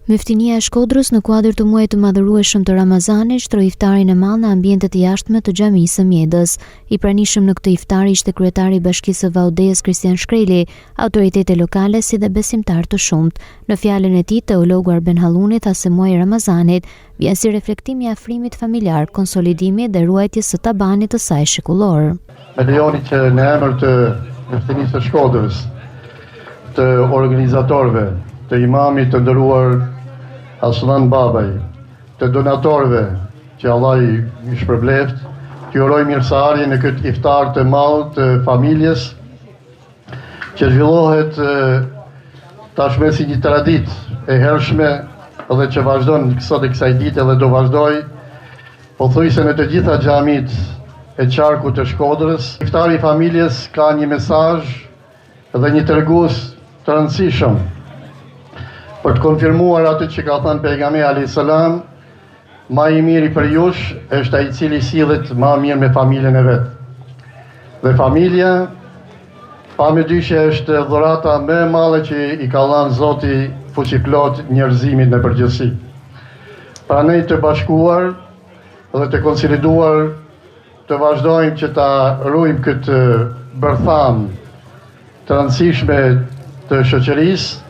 Myftinia e Shkodrës në kuadër të muajit të madhërueshëm të Ramazanit shtroi iftarin e madh në ambientet e jashtme të xhamisë së Mjedës. I pranishëm në këtë iftar ishte kryetari i Bashkisë së Vaudeës Kristian Shkreli, autoritete lokale si dhe besimtar të shumt. Në fjalën e tij, teologu Arben Halluni tha se muaji i Ramazanit vjen si reflektim i afrimit familjar, konsolidimi dhe ruajtjes së tabanit të saj shekullor. Me lejoni që në emër të Myftinisë së Shkodrës, të organizatorëve, të imamit të nderuar Aslan Babaj, të donatorëve që Allah i shpërbleft, të uroj mirëseardhje në këtë iftar të madh të familjes, që zhvillohet tashmë si një traditë e hershme dhe që vazhdon sot e kësaj dite dhe do vazhdoj, pothuajse në të gjitha xhamit e qarkut të Shkodrës. Iftari i familjes ka një mesazh dhe një tregues të rëndësishëm për të konfirmuar atë që ka thënë pejgamberi alayhis salam, ma i miri për jush është ai i cili sillet ma mirë me familjen e vet. Dhe familja, pa me dyshje, është dhurata më e madhe që i ka dhënë Zoti fuqiplot njerëzimit në përgjithësi. Pra ne të bashkuar dhe të konsoliduar të vazhdojmë që ta ruajmë këtë bërtham të rëndësishme të shoqërisë,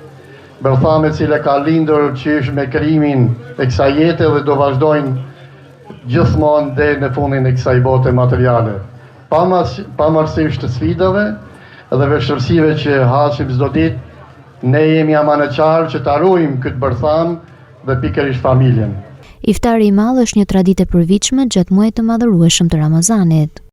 bërtham e cila ka lindur qysh me krijimin e kësaj jete dhe do vazhdojnë gjithmonë deri në fundin e kësaj bote materiale. Pavarësisht të sfidave dhe vështirësive që hasim çdo ditë, ne jemi amaneqar që ta ruajmë këtë bërtham dhe pikërisht familjen. Iftari i madh është një traditë e përvitshme gjatë muajit të madhërueshëm të Ramazanit.